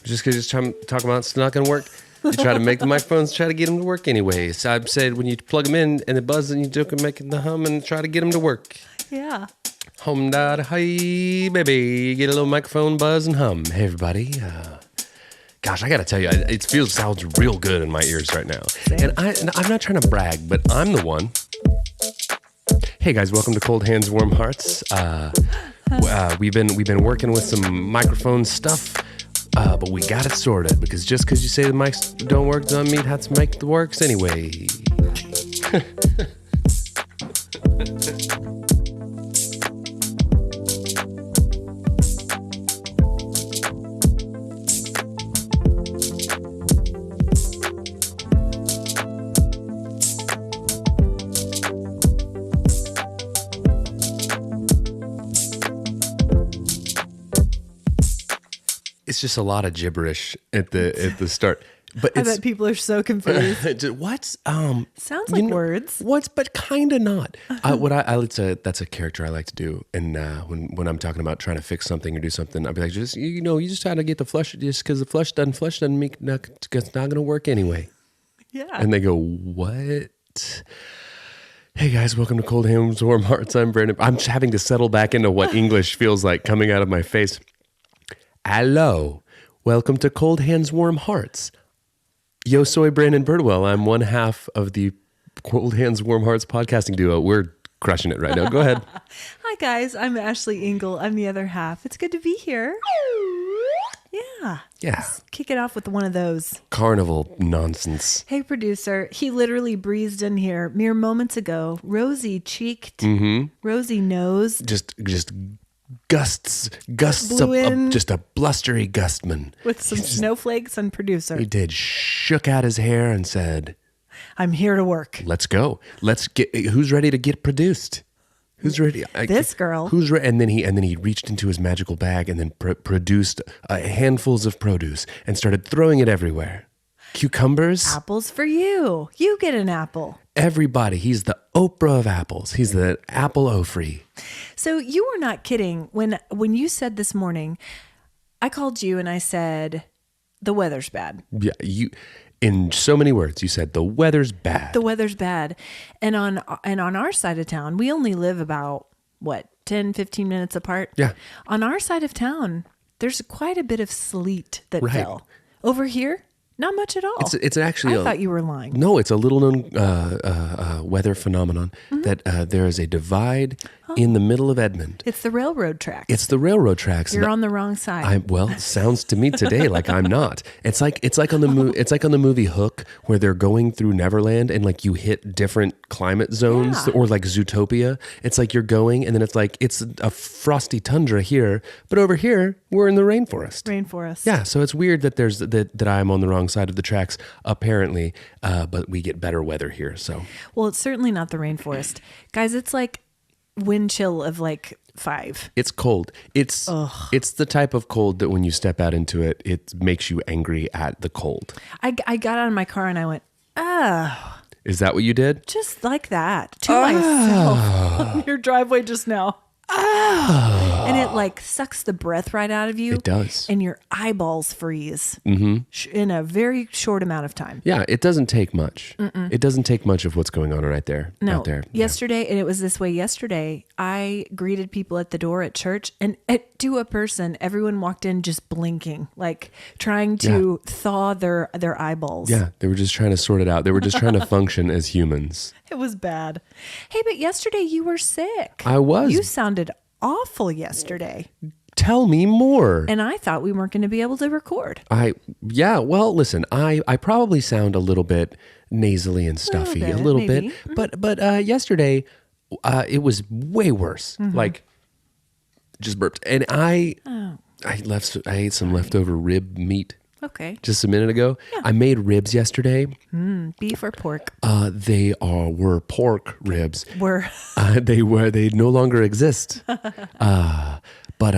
Just because you're talking about it's not going to work. You try to make the microphones, try to get them to work anyway. So I said when you plug them in and they buzz and you do can make the hum and try to get them to work. Yeah. Hum da hi baby, get a little microphone buzz and hum. Hey everybody. Gosh, I got to tell you, sounds real good in my ears right now. Same. And I'm not trying to brag, but I'm the one. Hey guys, welcome to Cold Hands, Warm Hearts. We've been working with some microphone stuff, but we got it sorted because just because you say the mics don't work doesn't mean how to make the works anyway. It's just a lot of gibberish at the start. But I bet people are so confused. What? Sounds like words. But kind of not. That's a character I like to do. And when I'm talking about trying to fix something or do something, I'll be like, you just try to get the flush. Just because the flush doesn't make it's not going to work anyway. Yeah. And they go, what? Hey guys, welcome to Cold Hands, Warm Hearts. I'm Brandon. I'm just having to settle back into what English feels like coming out of my face. Hello, welcome to Cold Hands, Warm Hearts. Yo soy Brandon Birdwell. I'm one half of the Cold Hands, Warm Hearts podcasting duo. We're crushing it right now. Go ahead. Hi guys, I'm Ashley Engle. I'm the other half. It's good to be here. Yeah. Let's kick it off with one of those. Carnival nonsense. Hey producer, he literally breezed in here mere moments ago. Rosy cheeked, rosy nose. Just gusts of just a blustery gustman. With some snowflakes on producer. He did, shook out his hair and said, I'm here to work. Let's go. Who's ready to get produced? Who's ready? This girl. Who's ready? And then he reached into his magical bag and then produced handfuls of produce and started throwing it everywhere. Cucumbers. Apples for you. You get an apple. Everybody. He's the Oprah of apples. He's the apple Ofri. So you were not kidding when you said this morning, I called you and I said, the weather's bad. Yeah, in so many words, you said the weather's bad. The weather's bad. And on our side of town, we only live about 10, 15 minutes apart. Yeah. On our side of town, there's quite a bit of sleet that fell. Over here, not much at all. It's actually I thought you were lying. No, it's a little known weather phenomenon that there is a divide in the middle of Edmond. It's the railroad tracks. It's the railroad tracks. You're on the wrong side. It sounds to me today like I'm not. It's like on the movie Hook where they're going through Neverland and like you hit different climate zones or like Zootopia. It's like you're going and then it's like it's a frosty tundra here, but over here we're in the rainforest. Yeah, so it's weird that that I'm on the wrong side of the tracks apparently, but we get better weather here. So well, it's certainly not the rainforest, guys. It's like wind chill of like 5. It's cold. It's the type of cold that when you step out into it, it makes you angry at the cold. I got out of my car and I went, oh. Is that what you did? Just like that to myself on your driveway just now. Oh. And it like sucks the breath right out of you. It does. And your eyeballs freeze in a very short amount of time. Yeah, it doesn't take much. It doesn't take much of what's going on right there. No. Out there. Yesterday, and it was this way yesterday, I greeted people at the door at church and to a person, everyone walked in just blinking, like trying to thaw their eyeballs. Yeah, they were just trying to sort it out. They were just trying to function as humans. It was bad. Hey, but yesterday you were sick. I was. You sounded awful yesterday. Tell me more. And I thought we weren't going to be able to record. Well, listen, I probably sound a little bit nasally and stuffy, a little bit. But yesterday, it was way worse. Like, just burped. And I ate some leftover rib meat. Okay. Just a minute ago. Yeah. I made ribs yesterday. Beef or pork? They were pork ribs. They no longer exist. But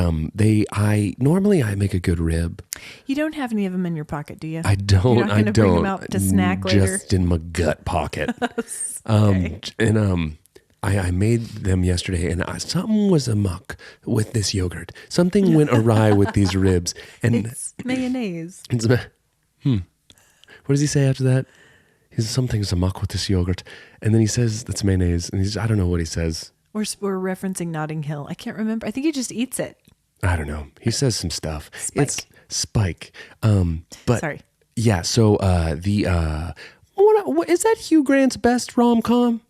normally I make a good rib. You don't have any of them in your pocket, do you? I don't. You're not bring them out to snack later. Just in my gut pocket. Okay. I made them yesterday, and something was amok with this yogurt. Something went awry with these ribs, and It's mayonnaise. What does he say after that? He says something's amok with this yogurt, and then he says that's mayonnaise, and I don't know what he says. We're referencing Notting Hill. I can't remember. I think he just eats it. I don't know. He says some stuff. Spike. It's Spike. But Sorry. yeah. So what is that Hugh Grant's best rom-com?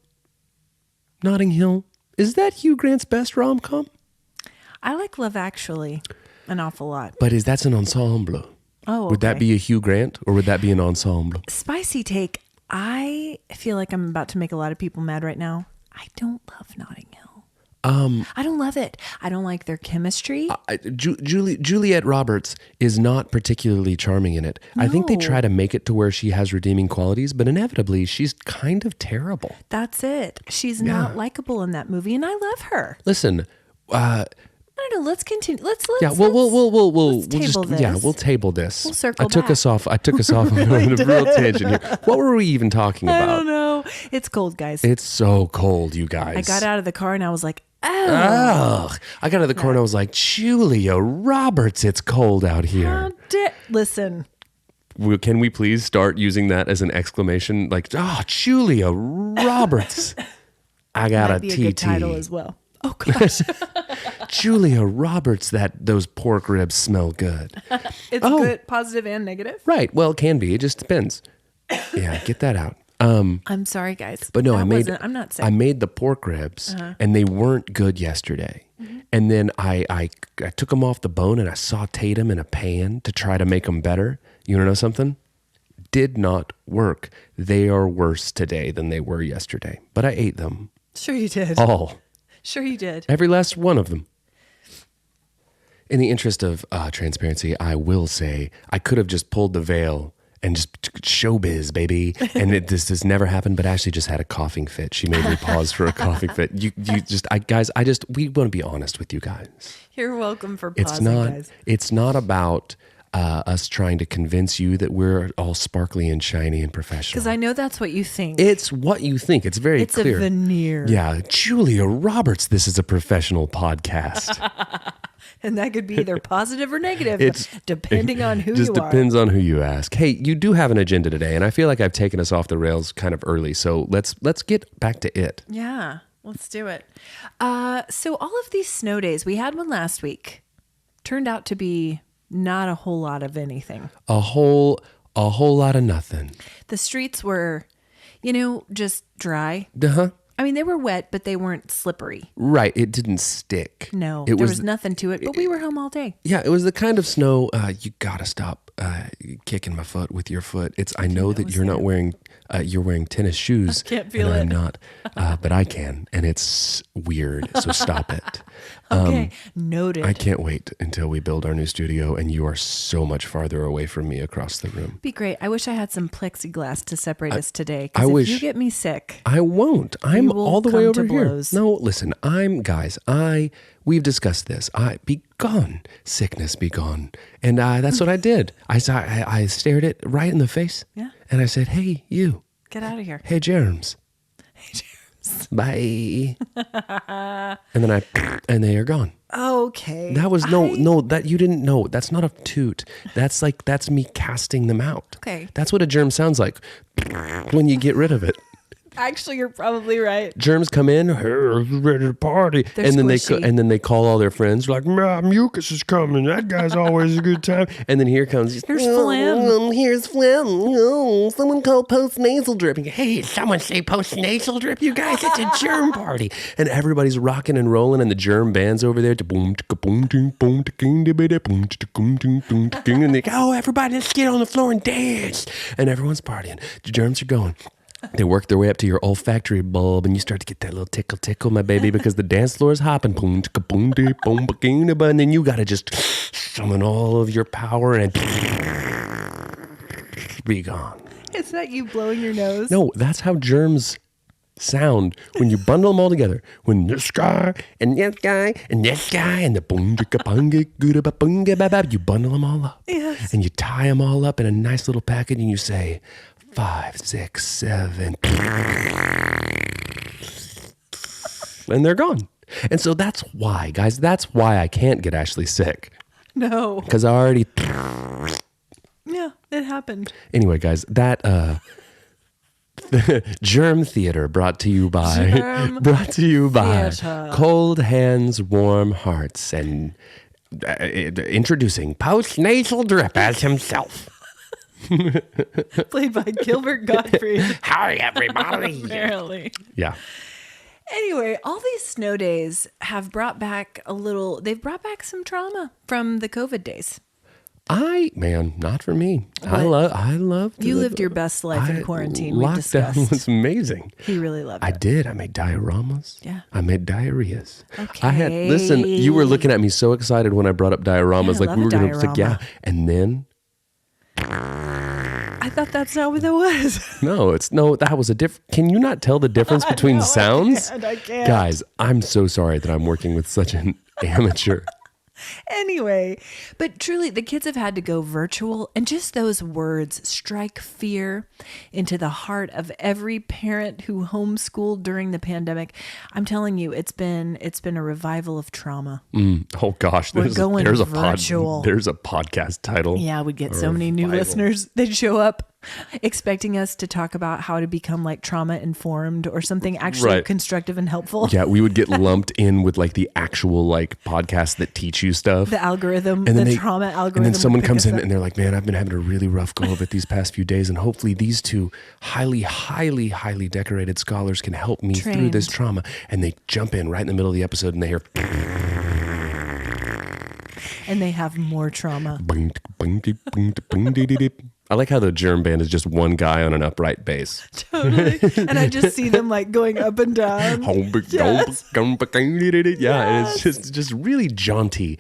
Notting Hill. Is that Hugh Grant's best rom-com? I like Love Actually an awful lot. But that's an ensemble. Oh, okay. Would that be a Hugh Grant or would that be an ensemble? Spicy take. I feel like I'm about to make a lot of people mad right now. I don't love Notting Hill. I don't love it. I don't like their chemistry. Juliette Roberts is not particularly charming in it. No. I think they try to make it to where she has redeeming qualities, but inevitably she's kind of terrible. That's it. She's not likable in that movie, and I love her. Listen, I don't know. Let's continue. Let's we'll table this. Yeah, we'll table this. We'll circle I took back. us off on a real tangent here. What were we even talking about? I don't know. It's cold, guys. It's so cold, you guys. I got out of the car and I was like, I got out of the car and I was like, Julia Roberts, it's cold out here. Listen. Can we please start using that as an exclamation? Like, Julia Roberts. I got Might be a good title as well. Oh gosh. Julia Roberts, those pork ribs smell good. It's good, positive and negative. Right. Well, it can be. It just depends. Yeah, get that out. I'm sorry, guys. But no, I'm not sick. I made the pork ribs and they weren't good yesterday. Mm-hmm. And then I took them off the bone and I sauteed them in a pan to try to make them better. You want to know something? Did not work. They are worse today than they were yesterday. But I ate them. Sure you did. All. Sure you did. Every last one of them. In the interest of transparency, I will say I could have just pulled the veil and just showbiz, baby. And this has never happened, but Ashley just had a coughing fit. She made me pause for a coughing fit. We want to be honest with you guys. You're welcome for pausing, guys. It's not about us trying to convince you that we're all sparkly and shiny and professional. Because I know that's what you think. It's what you think. It's very clear. It's a veneer. Yeah. Julia Roberts, this is a professional podcast. And that could be either positive or negative, depending on who you are. Just depends on who you ask. Hey, you do have an agenda today, and I feel like I've taken us off the rails kind of early, so let's get back to it. Yeah, let's do it. So all of these snow days, we had one last week, turned out to be not a whole lot of anything. A whole lot of nothing. The streets were, just dry. Uh-huh. I mean, they were wet, but they weren't slippery. Right. It didn't stick. No, there was nothing to it, but we were home all day. Yeah, it was the kind of snow, you got to stop kicking my foot with your foot. I know that you're not wearing, you're wearing tennis shoes. I can't feel and it. I'm not, but I can, and it's weird, so stop it. Okay, noted. I can't wait until we build our new studio, and you are so much farther away from me across the room. Be great. I wish I had some plexiglass to separate us today. I Because wish if you get me sick, I won't. I'm all the way over here. Blows. No, listen. We've discussed this. Be gone, sickness, be gone, and that's what I did. I stared it right in the face. Yeah. And I said, "Hey, you, get out of here. Hey, germs. Hey, germs. Bye." And then they are gone. Okay. That was that you didn't know. That's not a toot. That's me casting them out. Okay. That's what a germ sounds like when you get rid of it. Actually, you're probably right. Germs come in, ready to party, They're and squishy. then they call all their friends like, "Mucus is coming. That guy's always a good time." And then here comes Here's phlegm. Here's phlegm. Oh, someone call post-nasal drip. Hey, someone say post-nasal drip, you guys. It's a germ party, and everybody's rocking and rolling, and the germ band's over there. And they go, "Oh, everybody, let's get on the floor and dance!" And everyone's partying. The germs are going. They work their way up to your olfactory bulb, and you start to get that little tickle, my baby, because the dance floor is hopping. And then you got to just summon all of your power and be gone. Is that you blowing your nose? No, that's how germs sound when you bundle them all together. When this guy and this guy and this guy and the you bundle them all up. Yes. And you tie them all up in a nice little package, and you say, 5, 6, 7. and they're gone. And so that's why, guys, that's why I can't get Ashley sick. No. Because I already... Yeah, it happened. Anyway, guys, that Germ Theater brought to you by Theater. Cold Hands, Warm Hearts, and introducing Postnasal Drip as himself. Played by Gilbert Gottfried. Hi, everybody. Apparently. Yeah. Anyway, all these snow days have brought back they've brought back some trauma from the COVID days. Not for me. I love. You lived your best life in quarantine. We Lockdown discussed. was amazing. He really loved it. I did. I made dioramas. Yeah. I made diarrheas. Okay. Listen, you were looking at me so excited when I brought up dioramas. Yeah, I like love we were a going to, diorama. And then, I thought that's not what that was. that was a Can you not tell the difference between sounds? I can't. Guys, I'm so sorry that I'm working with such an amateur. Anyway, but truly, the kids have had to go virtual, and just those words strike fear into the heart of every parent who homeschooled during the pandemic. I'm telling you, it's been a revival of trauma. Oh gosh, there's a virtual. There's a podcast title. Yeah, we'd get so many new listeners. They'd show up expecting us to talk about how to become like trauma informed or something actually constructive and helpful. Yeah, we would get lumped in with like the actual like podcasts that teach you stuff. The algorithm, trauma algorithm. And then someone comes in and they're like, man, I've been having a really rough go of it these past few days. And hopefully these two highly, highly, highly decorated scholars can help me through this trauma. And they jump in right in the middle of the episode and they hear... And they have more trauma. I like how the Germ band is just one guy on an upright bass. Totally. And I just see them like going up and down. Yes. Yeah, and it's just really jaunty.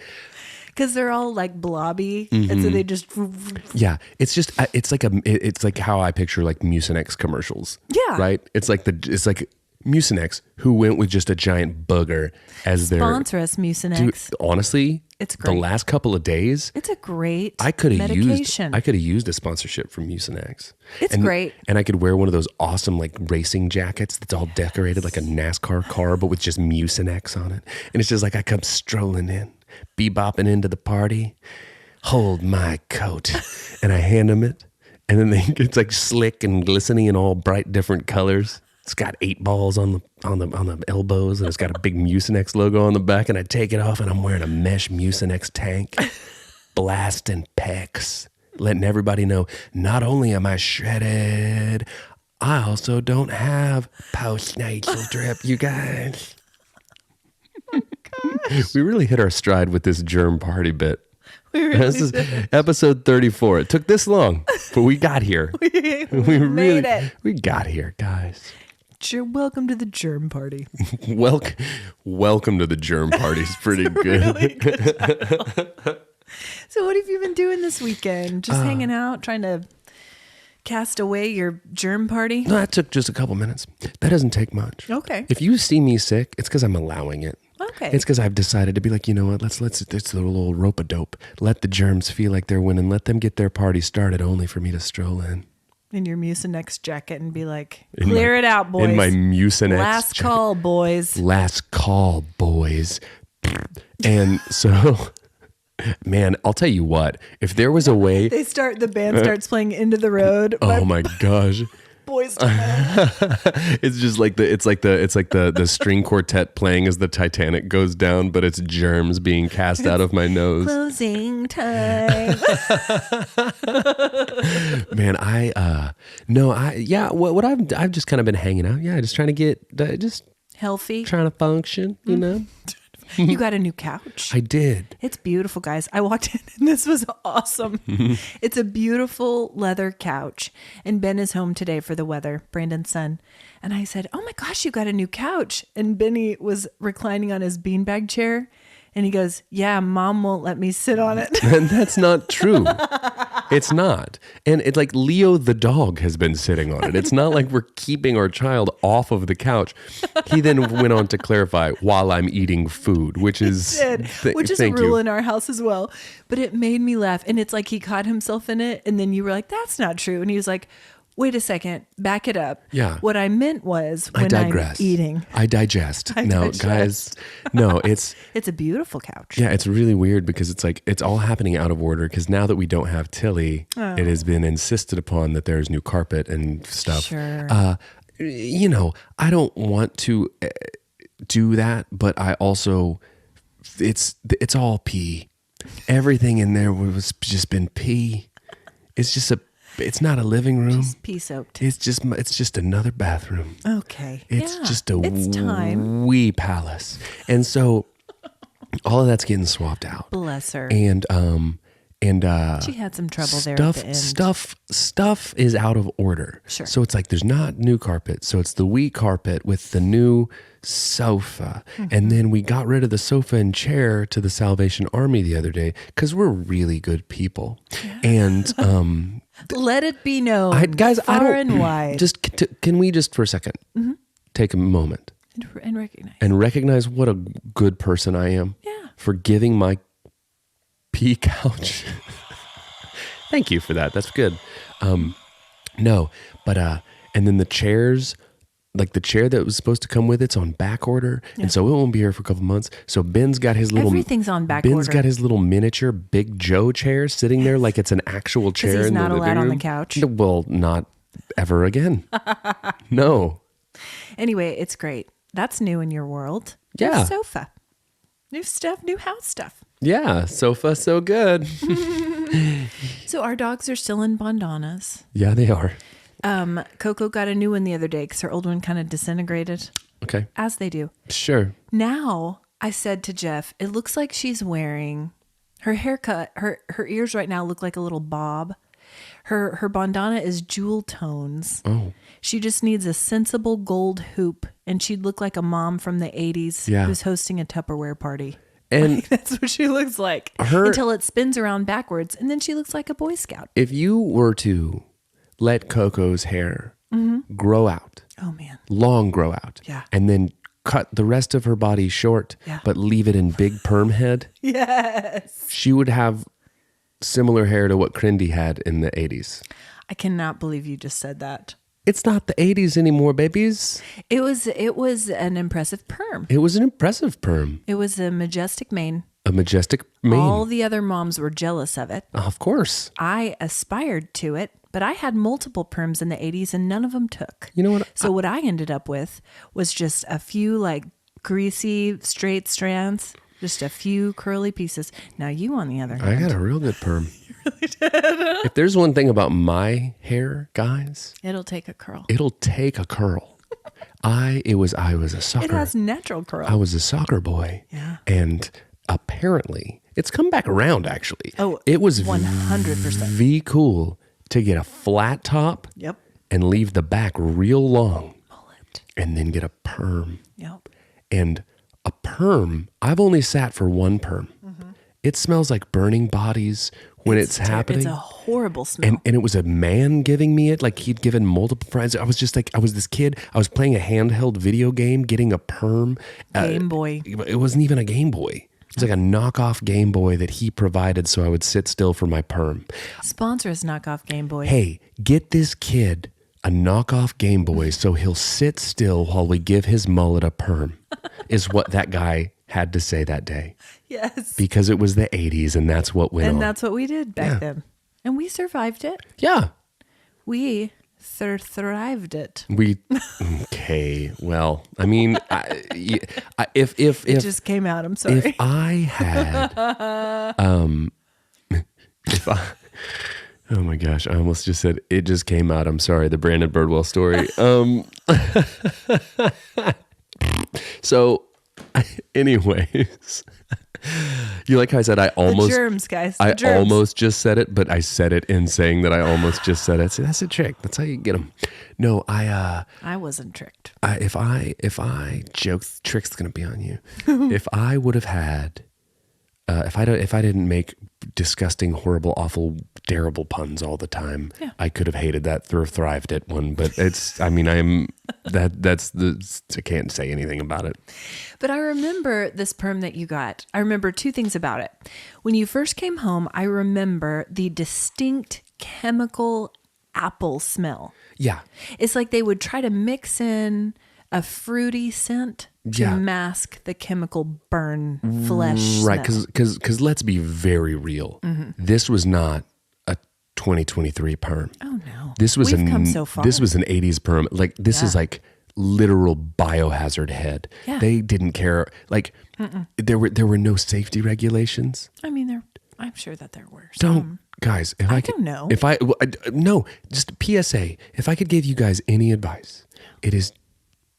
Because they're all like blobby, and so they just... Yeah, it's just, it's like how I picture like Mucinex commercials. Yeah. Right? It's like Mucinex, who went with just a giant booger as their... Sponsor us, Mucinex. Dude, honestly, it's great. The last couple of days... It's a great I could have medication. used a sponsorship from Mucinex. It's great. And I could wear one of those awesome like racing jackets that's all decorated like a NASCAR car, but with just Mucinex on it. And it's just like I come strolling in, bebopping into the party, hold my coat, and I hand them it. And then it's like slick and glistening in all bright different colors. It's got 8 balls on the elbows, and it's got a big Mucinex logo on the back. And I take it off, and I'm wearing a mesh Mucinex tank, blasting pecs, letting everybody know not only am I shredded, I also don't have postnasal drip. You guys, we really hit our stride with this Germ party bit. This is episode 34. It took this long, but we got here. we made it. We got here, guys. Welcome to the Germ party. Welcome to the Germ party is pretty good. Really good. So what have you been doing this weekend? Just hanging out, trying to cast away your germ party? No, that took just a couple minutes. That doesn't take much. Okay. If you see me sick, it's because I'm allowing it. Okay. It's because I've decided to be like, you know what? Let's it's a little rope-a-dope. Let the germs feel like they're winning. Let them get their party started only for me to stroll in. In your Mucinex jacket and be like, clear it out, boys. In my Mucinex Last jacket. call, boys. Last call, boys. And so, man, I'll tell you what. If there was a way... The band starts playing Into the Road. Oh my gosh. Boys. It's just like the string quartet playing as the Titanic goes down, but it's germs being cast out of my nose. Closing time. Man, what I've just kind of been hanging out. Yeah, just trying to get just healthy, trying to function, you know. You got a new couch. I did. It's beautiful, guys. I walked in and this was awesome. It's a beautiful leather couch. And Ben is home today for the weather, Brandon's son. And I said, oh my gosh, you got a new couch. And Benny was reclining on his beanbag chair. And he goes, yeah, Mom won't let me sit on it. And that's not true. It's not. And it's like Leo the dog has been sitting on it. It's not like we're keeping our child off of the couch. He then went on to clarify, while I'm eating food, which is which is a rule in our house as well. But it made me laugh. And it's like he caught himself in it. And then you were like, that's not true. And he was like, Wait a second. Back it up. Yeah. What I meant was I when I'm digress. eating. I digest. No, guys, no, it's a beautiful couch. yeah, it's really weird because it's like it's all happening out of order because now that we don't have Tilly, it has been insisted upon that there's new carpet and stuff. Sure. I don't want to do that, but I also it's all pee. Everything in there was just been pee. It's not a living room. Just pea soaked. It's just another bathroom. Okay. It's just a it's time. wee palace. And so all of that's getting swapped out. Bless her. And She had some trouble there at the end. Stuff is out of order. Sure. So it's like there's not new carpet. So it's the wee carpet with the new sofa. And then we got rid of the sofa and chair to the Salvation Army the other day because we're really good people. And Let it be known, guys, far and wide. Can we just for a 2nd take a moment and recognize what a good person I am for giving my pea couch. Thank you for that. That's good. And then the chairs, like the chair that was supposed to come with it's on back order, and so it won't be here for a couple months. So Ben's got his little everything's on back Ben's order. got his little miniature Big Joe chair sitting there like it's an actual chair. He's in not the allowed living on the room. couch. Well, not ever again. No. Anyway, it's great. That's new in your world. Yeah. New sofa, new stuff, new house stuff. Yeah, sofa so good. So our dogs are still in bandanas. Yeah, they are. Coco got a new one the other day because her old one kind of disintegrated, Okay. as they do. Sure. Now, I said to Jeff, it looks like she's wearing her haircut. Her ears right now look like a little bob. Her bandana is jewel tones. Oh. She just needs a sensible gold hoop, and she'd look like a mom from the 80s who's hosting a Tupperware party. And Like, that's what she looks like until it spins around backwards, and then she looks like a Boy Scout. if you were to let Coco's hair grow out, Oh, man. long grow out, Yeah. and then cut the rest of her body short, but leave it in big perm head, Yes. she would have similar hair to what Crindy had in the 80s. I cannot believe you just said that. It's not the 80s anymore, babies. It was an impressive perm. It was an impressive perm. It was a majestic mane. A majestic mane. All the other moms were jealous of it. Of course. I aspired to it, but I had multiple perms in the 80s and none of them took. You know what? So what I ended up with was just a few like greasy, straight strands, just a few curly pieces. Now you, on the other hand. I got a real good perm. You really did. If there's one thing about my hair, guys, It'll take a curl. it'll take a curl. I was a soccer. It has natural curl. I was a soccer boy. Yeah. And apparently, it's come back around actually. Oh, it was 100%. cool to get a flat top Yep. and leave the back real long Mullet. and then get a perm. Yep. And a perm, I've only sat for one perm. It smells like burning bodies when it's happening. It's a horrible smell. And it was a man giving me it, like he'd given multiple friends. I was just like, I was this kid. I was playing a handheld video game, getting a perm. Game Boy. It wasn't even a Game Boy. It was like a knockoff Game Boy that he provided so I would sit still for my perm. Sponsor us, knockoff Game Boy. Hey, get this kid a knockoff Game Boy so he'll sit still while we give his mullet a perm, is what that guy had to say that day. Yes. Because it was the 80s and that's what went on. And that's what we did back then. And we survived it. Yeah. We thrived it. Okay. Well, I mean, if It just came out. I'm sorry. if I had, oh my gosh, I almost just said it just came out. I'm sorry. The Brandon Birdwell story. So anyways, you like how I said I almost, the germs, guys. The I germs. almost just said it, but I said it in saying that I almost just said it. See, that's a trick. That's how you get them. No, I wasn't tricked. if I joke, trick's gonna be on you. If I would have had, if I didn't make disgusting, horrible, awful, terrible puns all the time, I could have hated that thrived it one. But it's, I mean, that's I can't say anything about it. But I remember this perm that you got. I remember two things about it. When you first came home, I remember the distinct chemical apple smell. Yeah. It's like they would try to mix in a fruity scent to mask the chemical burn flesh Right, smell. because let's be very real. This was not a 2023 perm. Oh no. This was We've come so far. This was an 80s perm. Like this is like literal biohazard head. Yeah. They didn't care. Like there were no safety regulations. I mean, I'm sure that there were Don't some. guys, if I could don't know. If I no, just PSA. If I could give you guys any advice, it is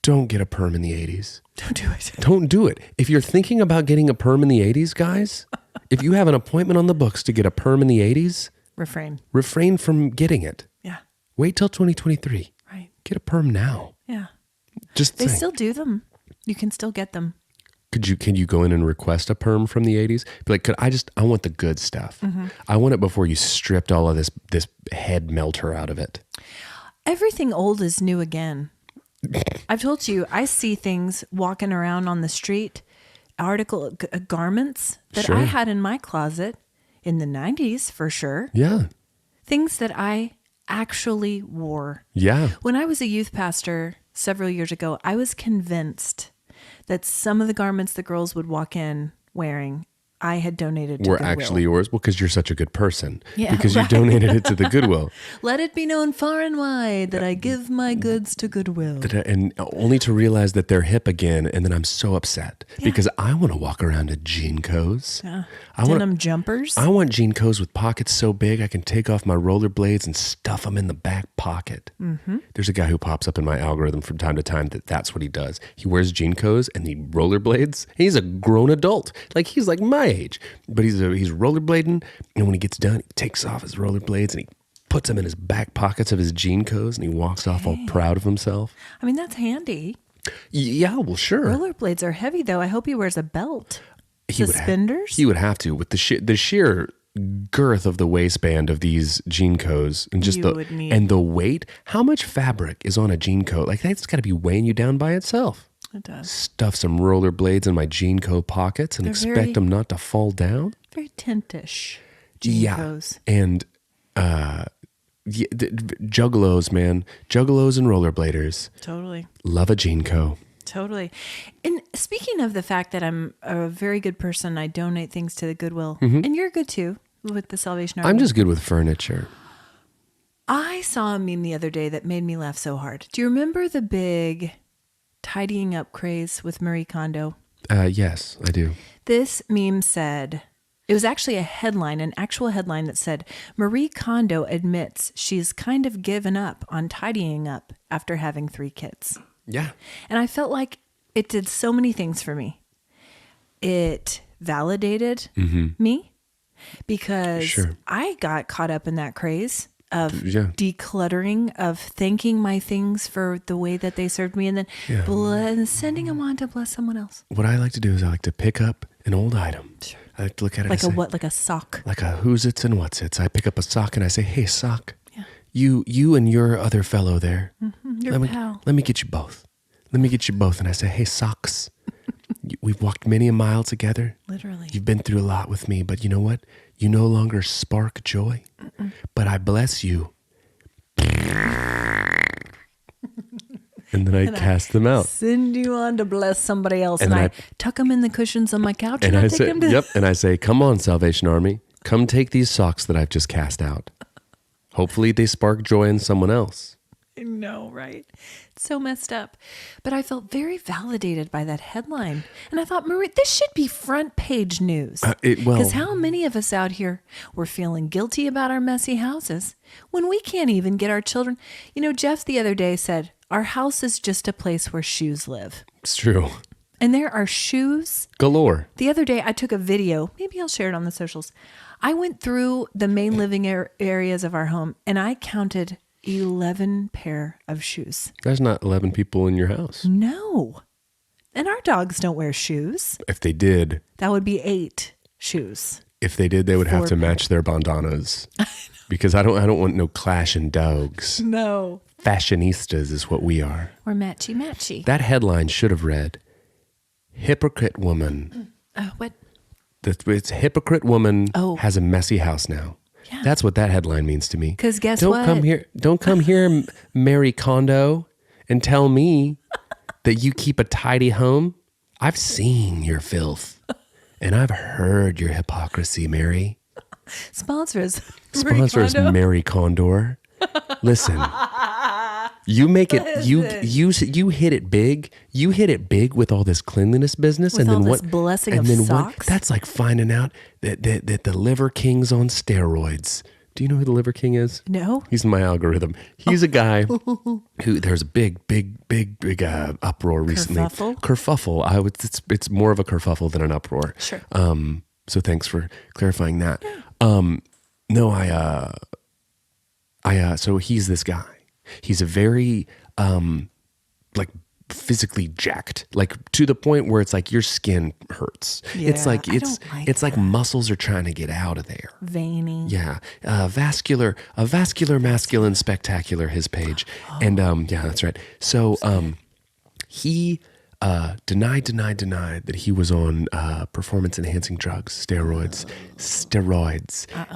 don't get a perm in the 80s. Don't do it. Don't do it. If you're thinking about getting a perm in the 80s, guys, if you have an appointment on the books to get a perm in the 80s, refrain from getting it. Yeah. Wait till 2023. Right. Get a perm now. Yeah. Just They think. still do them. You can still get them. Can you go in and request a perm from the 80s? Be like, I want the good stuff. I want it before you stripped all of this head melter out of it. Everything old is new again. I've told you, I see things walking around on the street, garments that Sure. I had in my closet in the 90s for sure. Yeah. Things that I actually wore. Yeah. When I was a youth pastor several years ago, I was convinced that some of the garments the girls would walk in wearing, I had donated to Were Goodwill. actually yours? Well, because you're such a good person. Yeah, because you right. donated it to the Goodwill. Let it be known far and wide that I give my goods to Goodwill. And only to realize that they're hip again. And then I'm so upset because I want to walk around in jean co's. Yeah. I want Denim jumpers. I want jean co's with pockets so big I can take off my rollerblades and stuff them in the back pocket. There's a guy who pops up in my algorithm from time to time that's what he does. He wears jean co's and he rollerblades. He's a grown adult. Like he's like my age, but he's rollerblading. And when he gets done, he takes off his rollerblades and he puts them in his back pockets of his jean co's and he walks off all proud of himself. I mean, that's handy. Yeah, well, sure. Rollerblades are heavy, though. I hope he wears a belt. Suspenders? He would have to with the sheer girth of the waistband of these jean co's and just and the weight. How much fabric is on a jean coat? Like that's got to be weighing you down by itself. It does. Stuff some rollerblades in my jean coat pockets and expect them not to fall down. Very tentish. Jean co's. And juggalos, man, juggalos and rollerbladers. Totally. Love a jean co. Totally. And speaking of the fact that I'm a very good person, I donate things to the Goodwill. And you're good too with the Salvation Army. I'm just good with furniture. I saw a meme the other day that made me laugh so hard. Do you remember the big tidying up craze with Marie Kondo? Yes, I do. This meme said, it was actually a headline, an actual headline that said, Marie Kondo admits she's kind of given up on tidying up after having 3 kids. Yeah. And I felt like it did so many things for me. It validated me because I got caught up in that craze of decluttering, of thanking my things for the way that they served me, and then sending them on to bless someone else. What I like to do is I like to pick up an old item. I like to look at it like like a sock. Like a who's its and what's its. I pick up a sock and I say, hey, sock. You and your other fellow there. Your pal. Let me get you both. Let me get you both. And I say, hey, socks. We've walked many a mile together. Literally. You've been through a lot with me, but you know what? You no longer spark joy, but I bless you. And then I cast them out. Send you on to bless somebody else. And I tuck them in the cushions on my couch and I take them to... And I say, come on, Salvation Army. Come take these socks that I've just cast out. Hopefully they spark joy in someone else. I know, right? It's so messed up. But I felt very validated by that headline. And I thought, Marie, this should be front page news. Because how many of us out here were feeling guilty about our messy houses when we can't even get our children... You know, Jeff the other day said, our house is just a place where shoes live. It's true. And there are shoes galore. The other day, I took a video. Maybe I'll share it on the socials. I went through the main living areas of our home, and I counted 11 pair of shoes. There's not 11 people in your house. No. And our dogs don't wear shoes. If they did, that would be 8 shoes. If they did, they would have to match their bandanas. Because I don't want no clashing dogs. No. Fashionistas is what we are. We're matchy-matchy. That headline should have read, hypocrite woman. What? It's hypocrite woman has a messy house now. Yeah. That's what that headline means to me. Because guess don't what? Don't come here, Marie Kondo, and tell me that you keep a tidy home. I've seen your filth, and I've heard your hypocrisy, Mary. Sponsor us. Sponsor us, Marie Kondo. Listen, you make it. You hit it big. You hit it big with all this cleanliness business, With and all then this what? blessing and of then socks? That's like finding out that the Liver King's on steroids. Do you know who the Liver King is? No. He's in my algorithm. He's a guy who there's a big uproar recently. Kerfuffle? It's more of a kerfuffle than an uproar. Sure. So thanks for clarifying that. So he's this guy. He's a very like physically jacked, like to the point where it's like your skin hurts. Yeah, it's like I don't like it's like muscles are trying to get out of there. Veiny. Yeah, vascular masculine spectacular. His page, and yeah, that's right. So he denied that he was on performance enhancing drugs, steroids,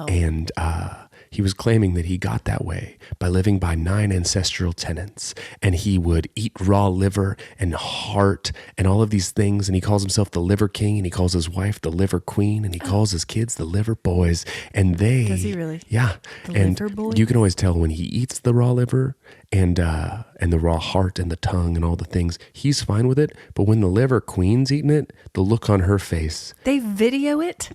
and he was claiming that he got that way by living by 9 ancestral tenets, and he would eat raw liver and heart and all of these things, and he calls himself the Liver King, and he calls his wife the Liver Queen, and he calls his kids the Liver Boys, and they... Does he really? Yeah. The and Liver Boys? you can always tell when he eats the raw liver and the raw heart and the tongue and all the things, he's fine with it, but when the Liver Queen's eating it, the look on her face... They video it?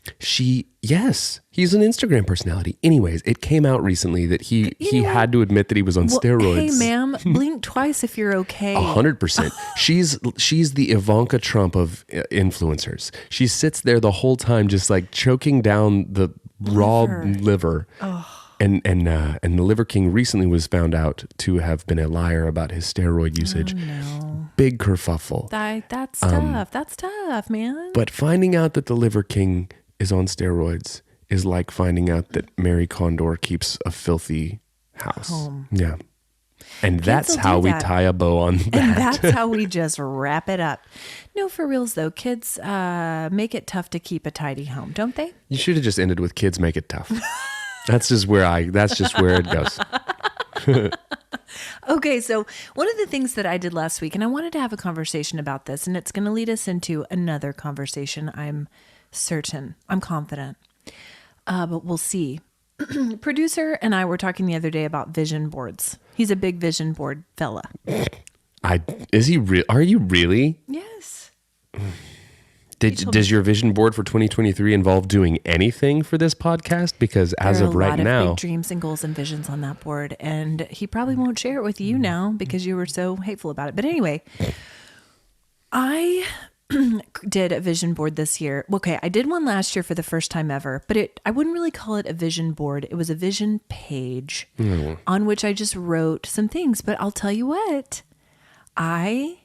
Yes, he's an Instagram personality. Anyways, it came out recently that he had to admit that he was on steroids. Hey, ma'am, blink twice if you're okay. 100%. She's the Ivanka Trump of influencers. She sits there the whole time just like choking down the raw liver. And the Liver King recently was found out to have been a liar about his steroid usage. Oh, no. Big kerfuffle. That's tough. That's tough, man. But finding out that the Liver King is on steroids is like finding out that Marie Kondo keeps a filthy house. Home. Yeah. And that's will how do we that. tie a bow on that. And that's how we just wrap it up. No, for reals though, kids make it tough to keep a tidy home, don't they? You should have just ended with kids make it tough. That's just where it goes. Okay, so one of the things that I did last week, and I wanted to have a conversation about this, and it's going to lead us into another conversation, I'm certain. I'm confident. But we'll see. Producer and I were talking the other day about vision boards. He's a big vision board fella. Is he real? Are you really? Yes. Does your vision board for 2023 involve doing anything for this podcast? Because as There are of right a lot now, of big dreams and goals and visions on that board, and he probably won't share it with you now because you were so hateful about it. But anyway, I did a vision board this year. Okay, I did one last year for the first time ever, but I wouldn't really call it a vision board. It was a vision page on which I just wrote some things. But I'll tell you what, I'm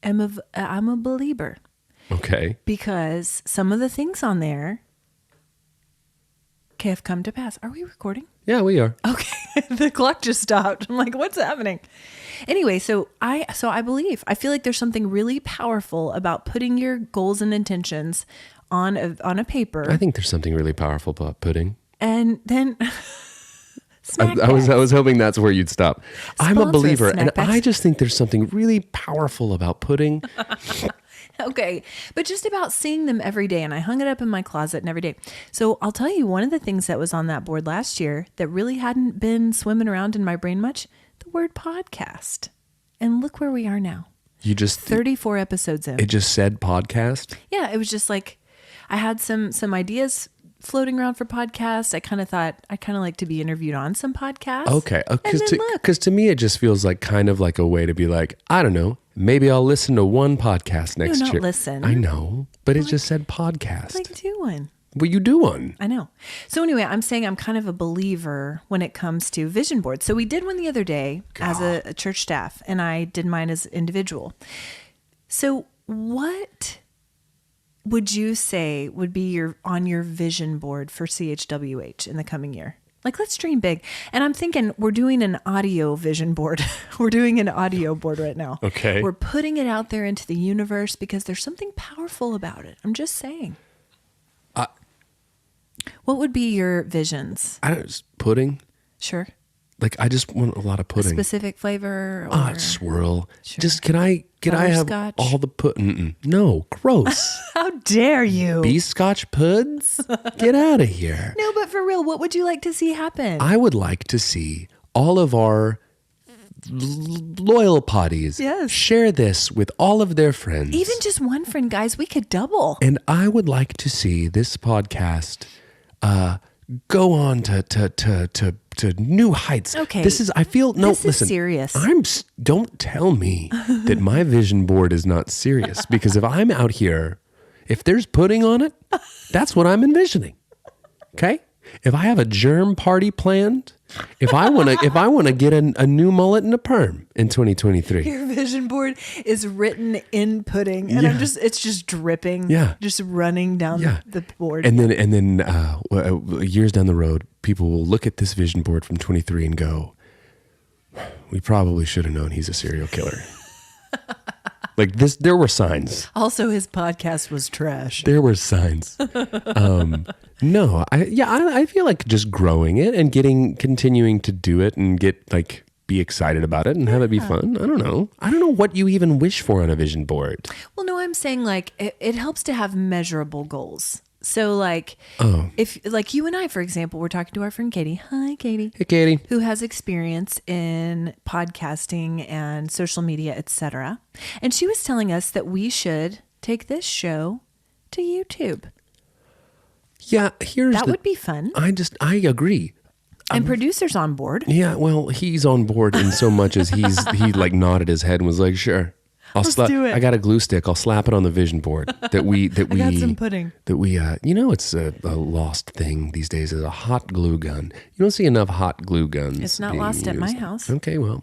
a believer. okay. Because some of the things on there have come to pass. Are we recording? Yeah, we are. Okay. The clock just stopped. I'm like, what's happening? Anyway, so I believe. I feel like there's something really powerful about putting your goals and intentions on a paper. I think there's something really powerful about pudding. And then I was hoping that's where you'd stop. I'm a Sponsor believer, Snack and Packs. I just think there's something really powerful about pudding. Okay, but just about seeing them every day. And I hung it up in my closet and every day. So I'll tell you, one of the things that was on that board last year that really hadn't been swimming around in my brain much, the word podcast. And look where we are now. You just 34 episodes in. It just said podcast. Yeah, it was just like I had some ideas floating around for podcasts. I kind of thought I'd kind of like to be interviewed on some podcasts. Okay, And then look. because to me it just feels like kind of like a way to be like, I don't know, maybe I'll listen to one podcast next not year. listen. I know, but it just said podcast. Like do one. Well, you do one. I know. So anyway, I'm saying I'm kind of a believer when it comes to vision boards. So we did one the other day as a church staff, and I did mine as individual. So what would you say would be on your vision board for CHWH in the coming year? Like, let's dream big. And I'm thinking we're doing an audio vision board. We're doing an audio board right now. Okay. We're putting it out there into the universe because there's something powerful about it. I'm just saying. What would be your visions? I don't just pudding. Sure. Like I just want a lot of pudding. Specific flavor or Swirl. Sure. Just can I have Butterscotch? all the pudding? No, gross. How dare you? Beescotch puds? Get out of here. No, but for real, what would you like to see happen? I would like to see all of our loyal potties share this with all of their friends. Even just one friend, guys, we could double. And I would like to see this podcast go on to new heights. Okay. This is, I feel, no, This is listen. serious. Don't tell me that my vision board is not serious, because if I'm out here, if there's pudding on it, that's what I'm envisioning. Okay? If I have a germ party planned, if I want to get a new mullet and a perm in 2023. Your vision board is written in pudding, and it's just dripping, just running down the board. And then years down the road, people will look at this vision board from 23 and go, "We probably should have known he's a serial killer." Like this, there were signs. Also, his podcast was trash. There were signs. No, I feel like just growing it and continuing to do it and be excited about it and have it be fun. I don't know what you even wish for on a vision board. Well, no, I'm saying it helps to have measurable goals. So if you and I, for example, we're talking to our friend Katie. Hi, Katie. Hey, Katie. Who has experience in podcasting and social media, etc. And she was telling us that we should take this show to YouTube. Yeah, that would be fun. I agree. And producer's on board. Yeah, well, he's on board in so much as he nodded his head and was like, "Sure, Let's do it. I got a glue stick. I'll slap it on the vision board that we I got some pudding. That we it's a lost thing these days is a hot glue gun. You don't see enough hot glue guns. It's not being lost at my used. house. Okay, well,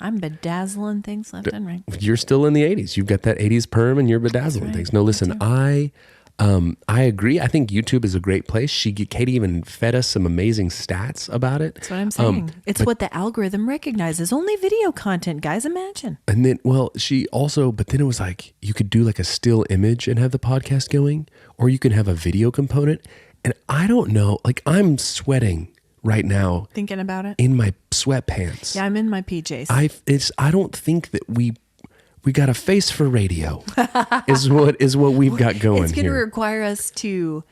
I'm bedazzling things left and right. You're still in the 80s. You've got that 80s perm and you're bedazzling things. No, listen, I agree. I think YouTube is a great place. Katie even fed us some amazing stats about it. That's what I'm saying. It's what the algorithm recognizes. Only video content, guys. Imagine. And then, but then it was like, you could do like a still image and have the podcast going, or you can have a video component. And I don't know, like I'm sweating right now. Thinking about it? In my sweatpants. Yeah, I'm in my PJs. I don't think that we got a face for radio is what we've got going. It's going to require us to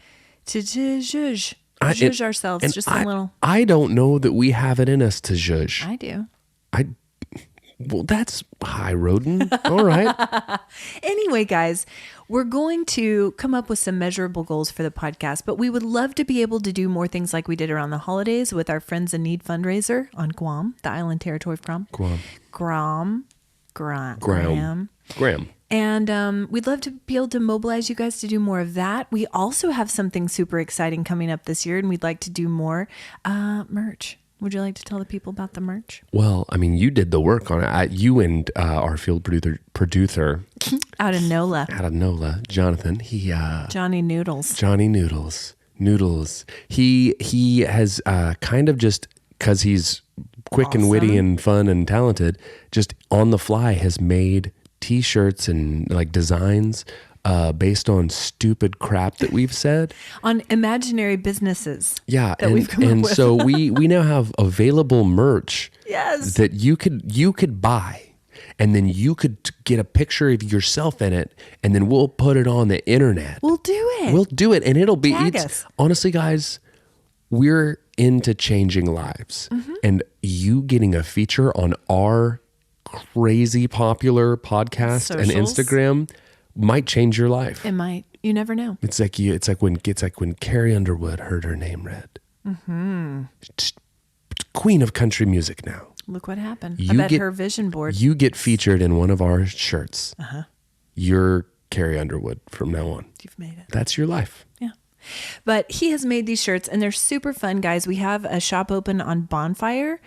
zhuzh ourselves just a little. I don't know that we have it in us to zhuzh. I do. Well, that's high rodin. All right. Anyway, guys, we're going to come up with some measurable goals for the podcast, but we would love to be able to do more things like we did around the holidays with our Friends in Need fundraiser on Guam, the island territory of Guam. Graham. And we'd love to be able to mobilize you guys to do more of that. We also have something super exciting coming up this year, and we'd like to do more merch. Would you like to tell the people about the merch? Well, I mean, you did the work on it. You and our field producer out of NOLA, Jonathan. Johnny Noodles. He has kind of just, because he's quick and witty and fun and talented, just on the fly has made T-shirts and like designs based on stupid crap that we've said on imaginary businesses. Yeah, we've come up with. So we now have available merch. Yes, that you could buy, and then you could get a picture of yourself in it, and then we'll put it on the internet. We'll do it, and it'll be. Tag us. Honestly, guys, we're into changing lives, and you getting a feature on our crazy popular podcast Socials. And Instagram might change your life. It might. You never know. It's like when Carrie Underwood heard her name read. Mm-hmm. Queen of country music now. Look what happened. I bet her vision board. You get featured in one of our shirts. You're Carrie Underwood from now on. You've made it. That's your life. Yeah. But he has made these shirts, and they're super fun, guys. We have a shop open on Bonfire,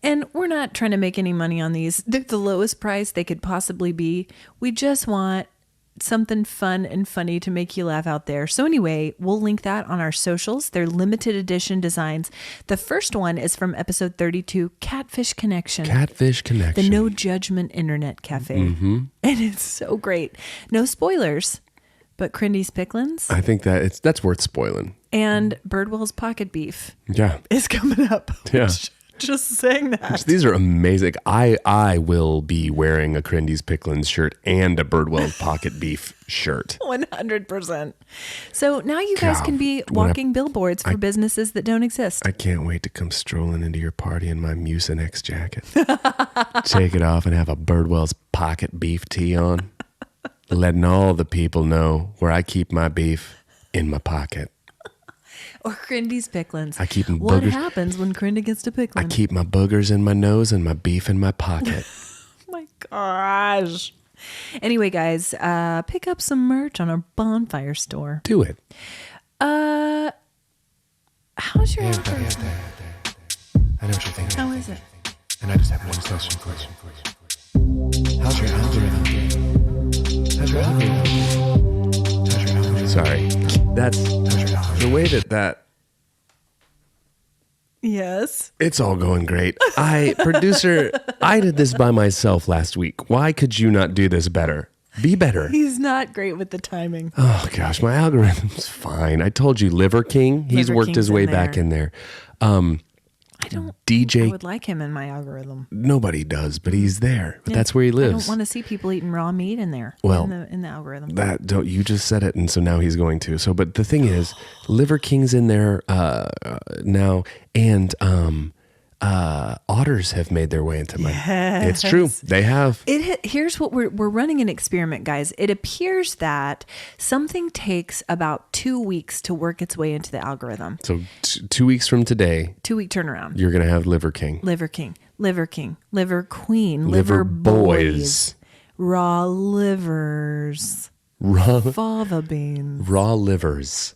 and we're not trying to make any money on these. They're the lowest price they could possibly be. We just want something fun and funny to make you laugh out there. So anyway, we'll link that on our socials. They're limited edition designs. The first one is from episode 32, Catfish Connection. The No Judgment Internet Cafe. And it's so great. No spoilers, but Crindy's Picklins I think that's worth spoiling. and Birdwell's Pocket Beef Yeah. is coming up. Yeah. Just saying that. These are amazing. I will be wearing a Crindy's Picklins shirt and a Birdwell Pocket Beef shirt. 100%. So now you guys God, can be walking billboards for businesses that don't exist. I can't wait to come strolling into your party in my Mucinex jacket. Take it off and have a Birdwell's Pocket Beef tee on. Letting all the people know where I keep my beef in my pocket. Or Crindy's Picklins. I keep them What boogers. happens when Crindy gets to Picklin? I keep my boogers in my nose and my beef in my pocket. Oh my gosh. Anyway, guys, pick up some merch on our Bonfire store. Do it. How's your algorithm? I know what you're thinking. How is it? And I just have one question for you. How's your algorithm? How's your algorithm? How's your algorithm? Sorry. That's the way that Yes. it's all going great. Producer, I did this by myself last week. Why could you not do this better? Be better. He's not great with the timing. Oh gosh, my algorithm's fine. I told you, Liver King. He's Liver worked his King's way in back there. in there. I don't. I DJ, would like him in my algorithm. nobody does, but he's there. But Yeah. that's where he I lives. don't want to see people eating raw meat in there. Well, in the algorithm. That don't you just said it, and so now he's going to. So, but the thing is, Liver King's in there now, and otters have made their way into my. It's true, they have. Here's what we're running an experiment, guys. It appears that something takes about 2 weeks to work its way into the algorithm. So 2 weeks from today, 2-week turnaround. you're gonna have Liver King, Liver King, Liver King, Liver Queen, Liver Liver Boys, Raw Livers, fava beans. raw livers.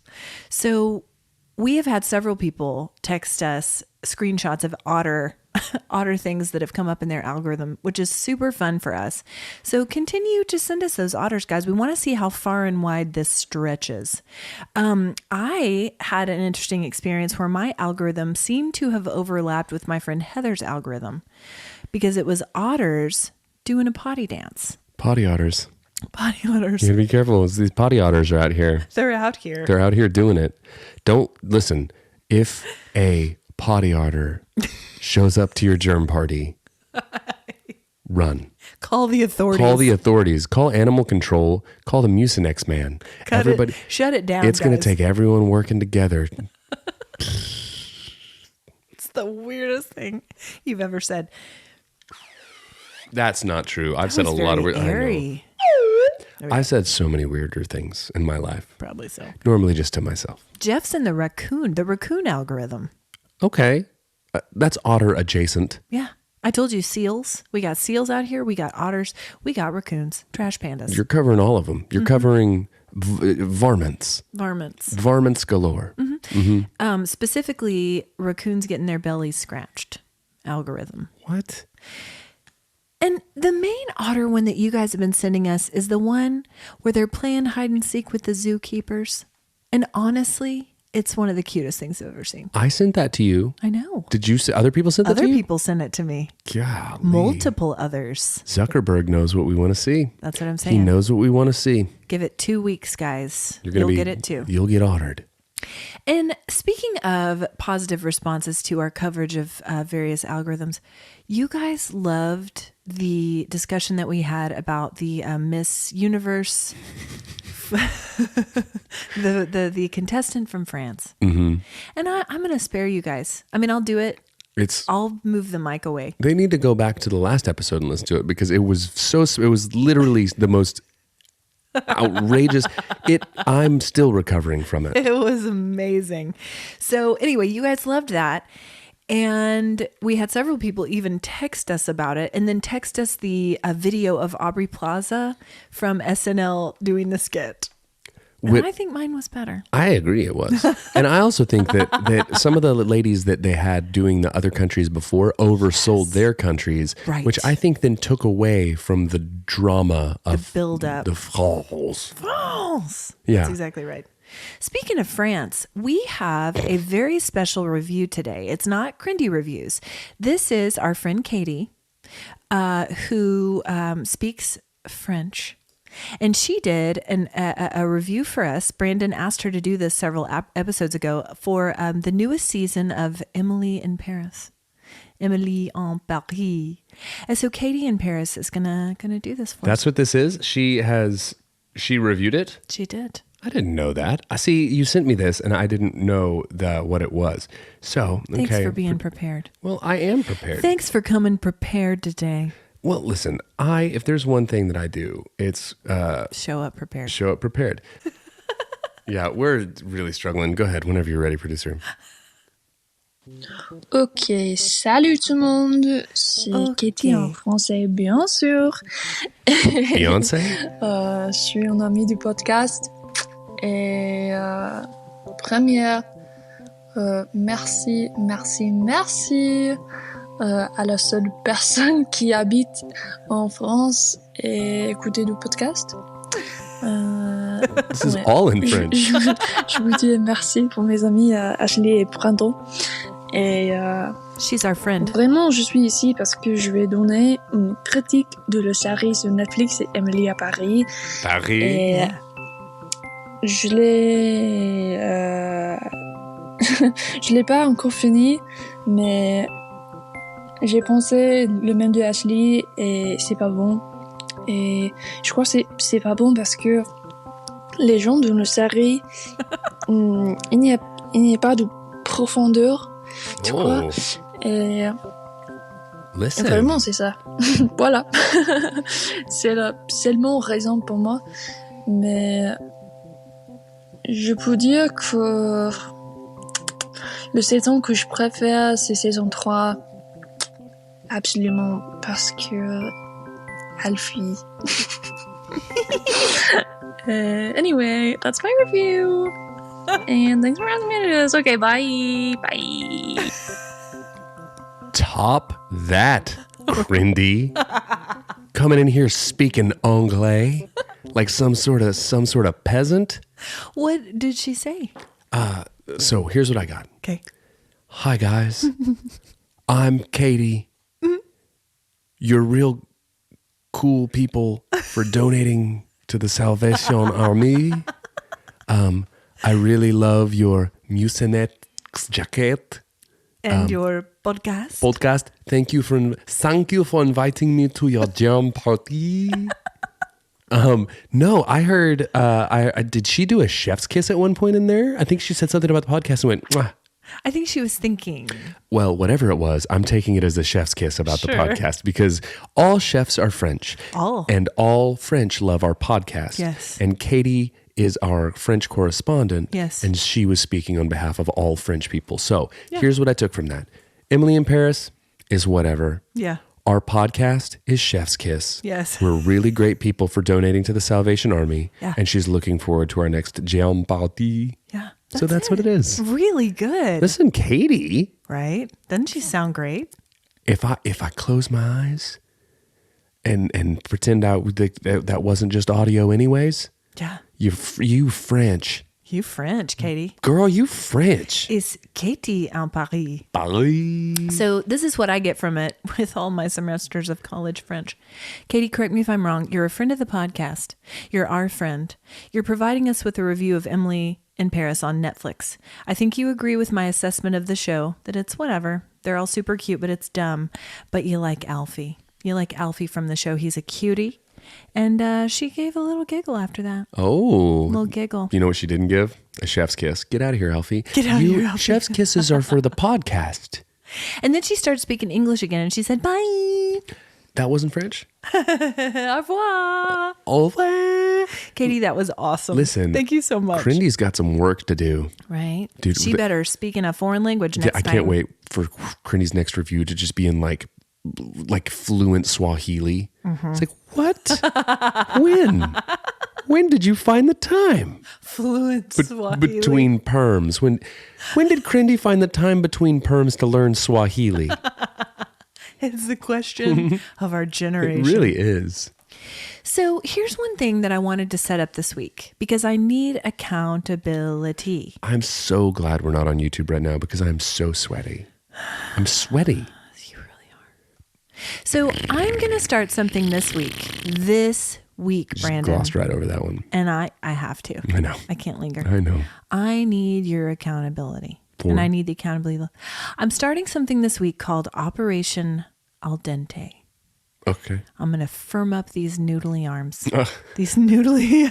So we have had several people text us screenshots of otter things that have come up in their algorithm, which is super fun for us. So continue to send us those otters, guys. We want to see how far and wide this stretches. I had an interesting experience where my algorithm seemed to have overlapped with my friend Heather's algorithm because it was otters doing a potty dance. Potty otters. Potty otters. You gotta be careful. These potty otters are out here. They're out here. They're out here doing it. Don't listen. If a potty otter shows up to your germ party, run. Call the authorities. Call the authorities. Call animal control. Call the Mucinex man. Everybody, shut it down. it's going to guys. take everyone working together. It's the weirdest thing you've ever said. That's not true. I've That said a was lot of very weird. I know. airy. I've said so many weirder things in my life. Probably so. Normally just to myself. Jeff's in the raccoon algorithm. Okay. That's otter adjacent. Yeah. I told you seals. We got seals out here. We got otters. We got raccoons. Trash pandas. You're covering all of them. You're covering varmints. Varmints. Varmints galore. Specifically, raccoons getting their bellies scratched algorithm. What? And the main otter one that you guys have been sending us is the one where they're playing hide and seek with the zookeepers. And honestly, it's one of the cutest things I've ever seen. I sent that to you. I know. Did you say other people sent that Other to you? people send it to me. Golly. Multiple others. Zuckerberg knows what we want to see. That's what I'm He saying. knows what we want to see. Give it 2 weeks, guys. You'll get it too. You'll get ottered. And speaking of positive responses to our coverage of various algorithms, you guys loved the discussion that we had about the Miss Universe, the contestant from France. Mm-hmm. And I'm going to spare you guys. I mean, I'll do it. I'll move the mic away. They need to go back to the last episode and listen to it because it was literally the most outrageous. I'm still recovering from it. It was amazing. So anyway, you guys loved that. And we had several people even text us about it and then text us the video of Aubrey Plaza from SNL doing the skit. And I think mine was better. I agree it was. And I also think that some of the ladies that they had doing the other countries before oversold their countries, Right. which I think then took away from the drama of The build-up. The France. France. Yeah. That's exactly right. Speaking of France, we have a very special review today. It's not Crindy Reviews. This is our friend Katie, who speaks French. And she did a review for us. Brandon asked her to do this several episodes ago for the newest season of Emily in Paris. Emily en Paris. And so Katie in Paris is gonna do this for us. That's what this is? She reviewed it? She did. I didn't know that. I see you sent me this and I didn't know what it was. So, okay. Thanks for being prepared. Well, I am prepared. Thanks for coming prepared today. Well, listen, if there's one thing that I do, it's show up prepared. Show up prepared. Yeah, we're really struggling. Go ahead, whenever you're ready, producer. Ok, salut tout le monde, c'est Katie en français, bien sûr. Beyoncé? Je suis une amie du podcast. Et première, merci à la seule personne qui habite en France et écoute du podcast. This is all in French. Je vous dis merci pour mes amis Ashley et Brandon. Et she's our friend. Vraiment, je suis ici parce que je vais donner une critique de la série sur Netflix, c'est Emily à Paris. Paris. Et je l'ai pas encore fini, mais j'ai pensé le même de Ashley et c'est pas bon. Et je crois que c'est pas bon parce que les gens de la série, il n'y a pas de profondeur. Tu crois? Et Listen. vraiment, c'est ça. Voilà. C'est la seulement raison pour moi. Mais je peux dire que le saison que je préfère, c'est saison 3. Absolument. Parce que Alfie. Anyway, that's my review. And thanks for asking me to do this. Okay, bye. Bye. Top that, Crindy. Coming in here speaking Engle like some sort of peasant. What did she say? So here's what I got. Okay. Hi guys, I'm Katie. You're real cool people for donating to the Salvation Army. I really love your Mucinet jacket. And your podcast. Thank you for inviting me to your Germ party. No, I heard. Did she do a chef's kiss at one point in there? I think she said something about the podcast and went, mwah. I think she was thinking. Well, whatever it was, I'm taking it as a chef's kiss about the podcast because all chefs are French. All. And all French love our podcast. Yes. And Katie is our French correspondent. Yes. And she was speaking on behalf of all French people. So here's what I took from that. Emily in Paris is whatever. Yeah. Our podcast is Chef's Kiss. Yes. We're really great people for donating to the Salvation Army. Yeah. And she's looking forward to our next Germ party. Yeah. So that's what it is. Really good. Listen, Katie. Right? Doesn't she sound great? If I close my eyes and pretend that wasn't just audio anyways. Yeah. You French. You French, Katie. Girl, you French. Is Katie en Paris. Paris. So this is what I get from it with all my semesters of college French. Katie, correct me if I'm wrong. You're a friend of the podcast. You're our friend. You're providing us with a review of Emily in Paris on Netflix. I think you agree with my assessment of the show, that it's whatever. They're all super cute, but it's dumb. But you like Alfie. You like Alfie from the show. He's a cutie. And she gave a little giggle after that. Oh. A little giggle. You know what she didn't give? A chef's kiss. Get out of here, Alfie. Get out of here, Alfie. Chef's kisses are for the podcast. And then she started speaking English again and she said, bye. That wasn't French? Au revoir. Au revoir. Katie, that was awesome. Listen. Thank you so much. Crindy's got some work to do. Right. Dude, She better speak in a foreign language next I time. can't wait for Crindy's next review to just be in like fluent Swahili. Mm-hmm. It's like, what? When did you find the time? Fluent Swahili. Between perms. When did Crindy find the time between perms to learn Swahili? It's the question of our generation. It really is. So here's one thing that I wanted to set up this week because I need accountability. I'm so glad we're not on YouTube right now because I'm so sweaty. I'm sweaty. You really are. So I'm going to start something this week, Just Brandon. glossed right over that one. And I have to. I know. I can't linger. I know. I need your accountability. And I need the accountability. I'm starting something this week called Operation Al Dente. Okay. I'm going to firm up these noodly arms. These noodly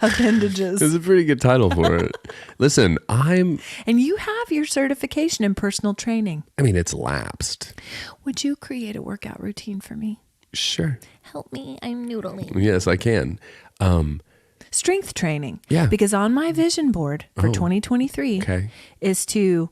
appendages. It's a pretty good title for it. Listen, And you have your certification in personal training. it's lapsed. Would you create a workout routine for me? Sure. Help me. I'm noodling. Yes, I can. Strength training. Yeah. Because on my vision board for 2023 Okay. is to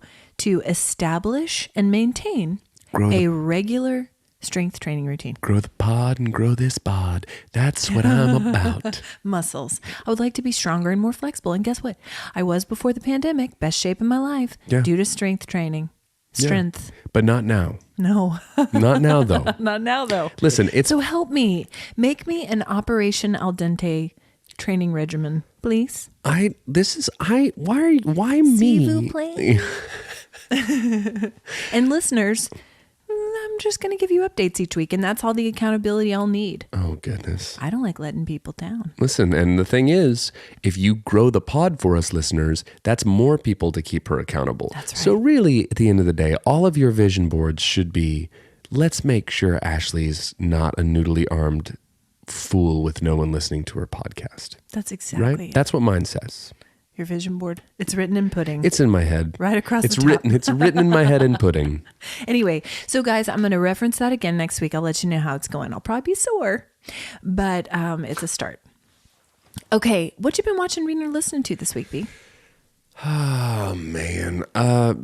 establish and maintain a regular strength training routine. Grow the pod and grow this bod. That's what I'm about. Muscles. I would like to be stronger and more flexible. And guess what? I was before the pandemic, best shape in my life due to strength training. Strength. Yeah. But not now. No. Not now, though. Not now, though. Listen, So help me. Make me an Operation Al Dente training regimen, please. why me? S'il vous plaît. And listeners, I'm just going to give you updates each week, and that's all the accountability I'll need. Oh, goodness. I don't like letting people down. Listen, and the thing is, if you grow the pod for us listeners, that's more people to keep her accountable. That's right. So really, at the end of the day, all of your vision boards should be, let's make sure Ashley's not a noodly armed fool with no one listening to her podcast. That's exactly Right? it. That's what mine says. Your vision board. It's written in pudding. It's in my head. Right across it's the top. It's written in my head in pudding. Anyway, so guys, I'm going to reference that again next week. I'll let you know how it's going. I'll probably be sore, but it's a start. Okay, what you been watching, reading, or listening to this week, B? Oh, man.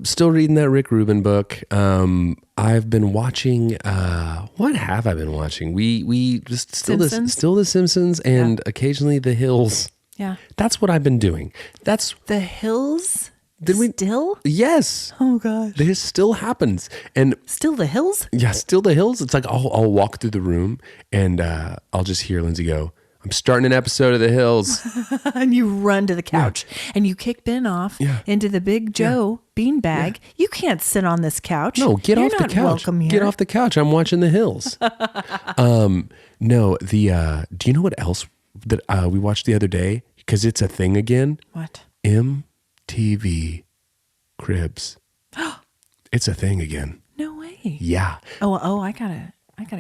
Still reading that Rick Rubin book. I've been watching, what have I been watching? We just still The Simpsons and occasionally The Hills. Yeah. That's what I've been doing. That's The Hills? Did we Still? Yes. Oh, gosh. This still happens. And Still The Hills? yeah, still The Hills. It's like I'll walk through the room and I'll just hear Lindsay go, I'm starting an episode of The Hills. And you run to the couch and you kick Ben off into the Big Joe beanbag. You can't sit on this couch. No, get You're off the not couch. welcome here. Get off the couch. I'm watching The Hills. No, do you know what else that we watched the other day? Because it's a thing again. What? MTV Cribs. It's a thing again. No way. Yeah. Oh, I gotta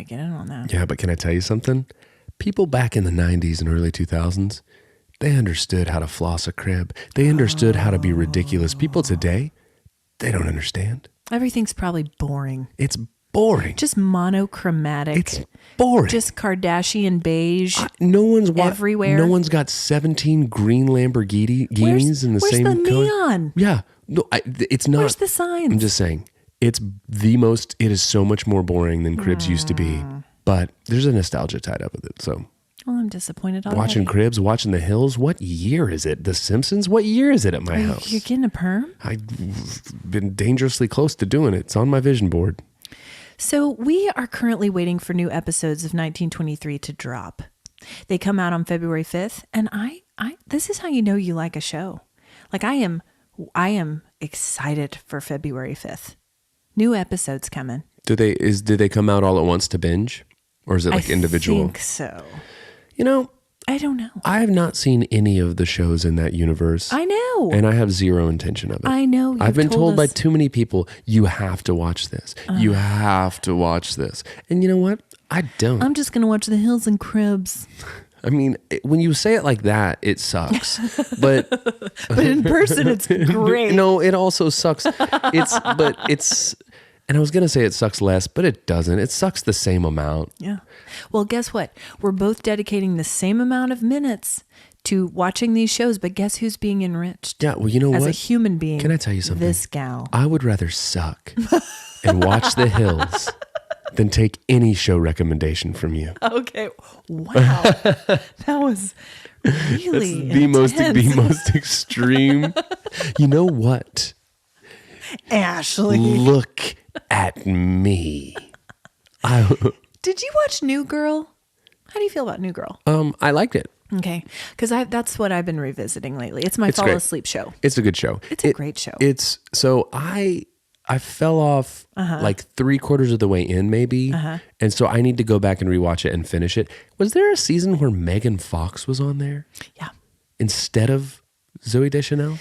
get in on that. Yeah, but can I tell you something? People back in the 90s and early 2000s, they understood how to floss a crib. They understood how to be ridiculous. People today, they don't understand. Everything's probably boring. It's boring. Just monochromatic. It's boring. Just Kardashian beige. No one's everywhere. No one's got 17 green Lamborghinis in the where's same the color. neon? Yeah. No, it's not. Where's the signs? I'm just saying, it is so much more boring than Cribs used to be. But there's a nostalgia tied up with it. So Well, I'm disappointed already. watching Cribs, watching The Hills. What year is it? The Simpsons? What year is it at my house? You're getting a perm? I've been dangerously close to doing it. It's on my vision board. So we are currently waiting for new episodes of 1923 to drop. They come out on February 5th, and I this is how you know you like a show. Like I am excited for February 5th. New episodes coming. Do they come out all at once to binge? Or is it like individual? I think so. You know, I don't know. I have not seen any of the shows in that universe. I know. And I have zero intention of it. I know. I've been told by too many people, you have to watch this. You have to watch this. And you know what? I don't. I'm just going to watch The Hills and Cribs. I mean, when you say it like that, it sucks. But in person, it's great. No, it also sucks. And I was going to say it sucks less, but it doesn't. It sucks the same amount. Yeah. Well, guess what? We're both dedicating the same amount of minutes to watching these shows, but guess who's being enriched? Yeah, well, you know As what? a human being. Can I tell you something? This gal. I would rather suck and watch The Hills than take any show recommendation from you. Okay. Wow. That was really the intense. most extreme. You know what? Ashley. Look at me. Did you watch New Girl? How do you feel about New Girl? I liked it. Okay. Because that's what I've been revisiting lately. It's my fall great. asleep show. It's a good show. It's a great show. I fell off like 3/4 of the way in, maybe. And so I need to go back and rewatch it and finish it. Was there a season where Megan Fox was on there? Yeah. Instead of Zooey Deschanel?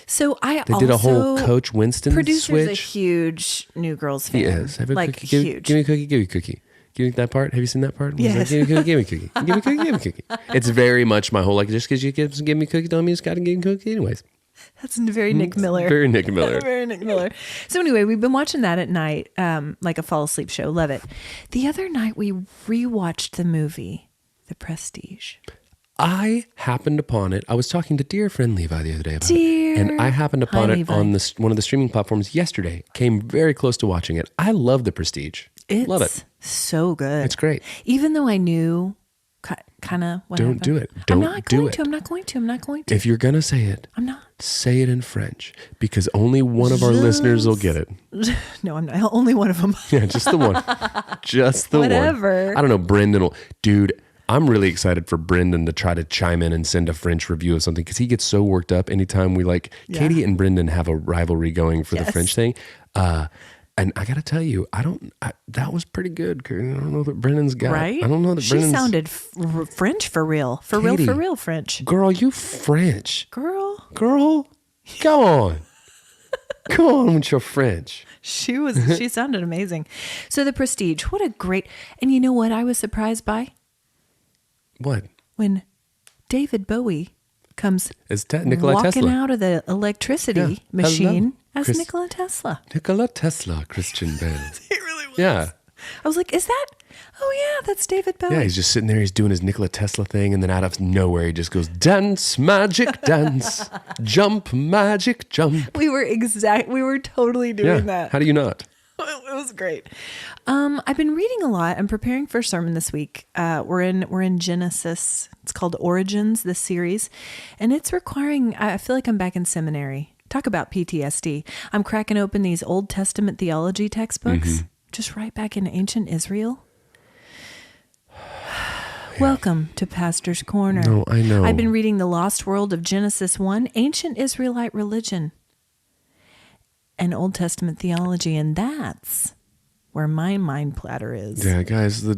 So They did a whole Coach Winston producer's a switch. huge New Girls fan. He is. Have a like cookie. huge. Give me a cookie. Give me a cookie. Give me that part. Have you seen that part? Yes. Give me a cookie. Give me a cookie. Give me a cookie. Give me a cookie. It's very much my whole, like, just because you give me a cookie, don't mean you just got to give me a cookie anyways. That's very Nick Miller. Very Nick Miller. Very Nick Miller. So anyway, we've been watching that at night, like a fall asleep show. Love it. The other night we rewatched the movie, The Prestige. I happened upon it. I was talking to dear friend Levi the other day about Dear. it. And I happened upon Hi, it Levi. on one of the streaming platforms yesterday. Came very close to watching it. I love The Prestige. It's Love it. so good. It's great. Even though I knew kind of what Don't happened. do it. I'm Don't not do going it. to. I'm not going to. I'm not going to. If you're going to say it, I'm not. say it in French because only one of our listeners will get it. No, I'm not. Only one of them. Yeah, just the one. Just the Whatever. one. I don't know. Brendan will. Dude, I'm really excited for Brendan to try to chime in and send a French review of something because he gets so worked up anytime we like. Yeah. Katie and Brendan have a rivalry going for the Yes. French thing. And I got to tell you, that was pretty good. I don't know that Brendan's got. Right? I don't know that She Brendan's. sounded French for real. For Katie. real French. Girl, you French. Girl. Girl, go on. Go on with your French. She sounded amazing. So The Prestige, what a great, and you know what I was surprised by? What? When David Bowie comes It's Nikola walking Tesla. out of the electricity Yeah. machine Hello. as Chris- Nikola Tesla. Nikola Tesla, Christian Bale. He really was. Yeah. I was like, is that? Oh yeah, that's David Bowie. Yeah, he's just sitting there. He's doing his Nikola Tesla thing, and then out of nowhere, he just goes, "Dance, magic, dance, jump, magic, jump." We were totally doing that. How do you not? It was great. I've been reading a lot. I'm preparing for a sermon this week. We're in Genesis. It's called Origins, this series, and it's requiring. I feel like I'm back in seminary. Talk about PTSD. I'm cracking open these Old Testament theology textbooks, just right back in ancient Israel. Welcome to Pastor's Corner. No, I know. I've been reading The Lost World of Genesis 1, Ancient Israelite Religion, and Old Testament theology, and that's where my mind platter is. Yeah, guys, the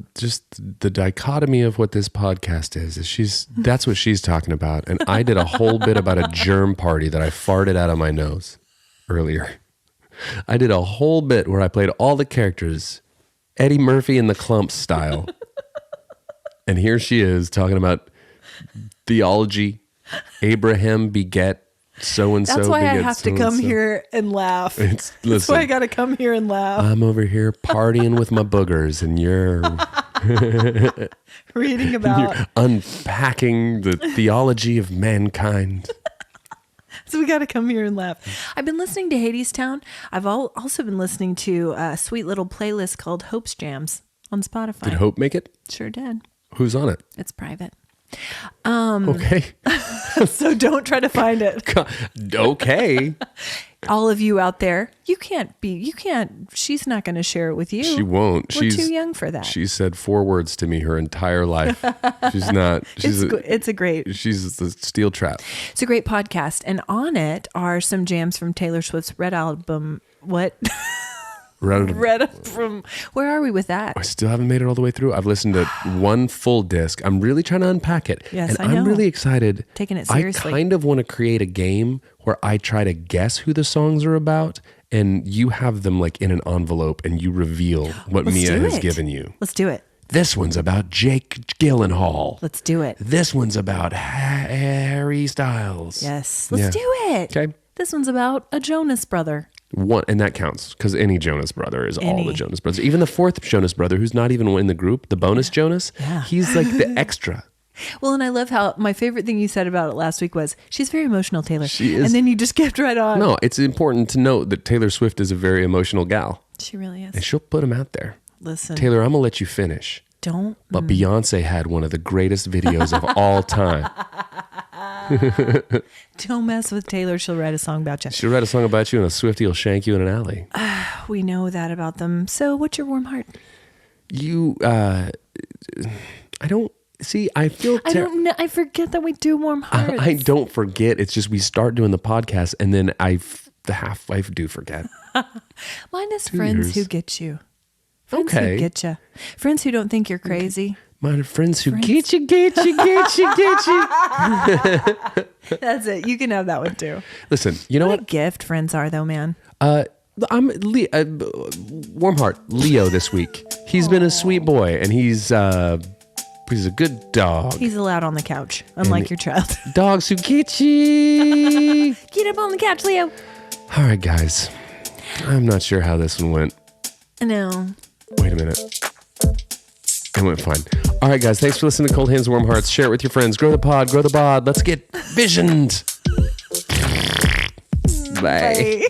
dichotomy of what this podcast is that's what she's talking about. And I did a whole bit about a germ party that I farted out of my nose earlier. I did a whole bit where I played all the characters, Eddie Murphy in the Clumps style. And here she is talking about theology. Abraham beget so-and-so. That's why I beget have to come so-and-so. here and laugh. That's Listen, why I got to come here and laugh. I'm over here partying with my boogers, and you're Reading about. unpacking the theology of mankind. So we got to come here and laugh. I've been listening to Hadestown. I've also been listening to a sweet little playlist called Hope's Jams on Spotify. Did Hope make it? Sure did. Who's on it? It's private. Okay. So don't try to find it. Okay. All of you out there, she's not going to share it with you. She won't. We're too young for that. She said 4 words to me her entire life. She's not. She's It's a great the steel trap. It's a great podcast, and on it are some jams from Taylor Swift's Red album. What? Red from? Where are we with that? I still haven't made it all the way through. I've listened to one full disc. I'm really trying to unpack it. Yes, and I know. I'm really excited. Taking it seriously. I kind of want to create a game where I try to guess who the songs are about, and you have them like in an envelope, and you reveal what Let's Mia do has it. given you. Let's do it. This one's about Jake Gyllenhaal. Let's do it. This one's about Harry Styles. Yes, let's Yeah. do it. Okay. This one's about a Jonas brother. One, and that counts because any Jonas brother is all Any. the Jonas brothers. Even the 4th Jonas brother, who's not even in the group, the bonus Jonas, Yeah. he's like the extra. Well, and I love how my favorite thing you said about it last week was she's very emotional, Taylor. She is. And then you just kept right on. No, it's important to note that Taylor Swift is a very emotional gal, She really is. and she'll put him out there. Listen, Taylor, I'm gonna let you finish. don't. But Beyonce had one of the greatest videos of all time. Don't mess with Taylor. She'll write a song about you. She'll write a song about you, and a Swiftie will shank you in an alley. We know that about them. So what's your warm heart? You, I don't see. I feel. I don't know. I forget that we do warm hearts. I don't forget. It's just we start doing the podcast, and then I the half-life do forget. Mine is 2 friends years. who get you. Friends Okay. who get you. Friends who don't think you're crazy. Mine are friends who Friends. get you. That's it. You can have that one too. Listen, you know What a what? gift friends are, though, man. Warm heart Leo this week. He's been a sweet boy, and he's a good dog. He's allowed on the couch, unlike your child. Dogs who get you. Get up on the couch, Leo. All right, guys. I'm not sure how this one went. No. Wait a minute. It went fine. All right, guys. Thanks for listening to Cold Hands, Warm Hearts. Share it with your friends. Grow the pod. Grow the bod. Let's get visioned. Bye. Bye.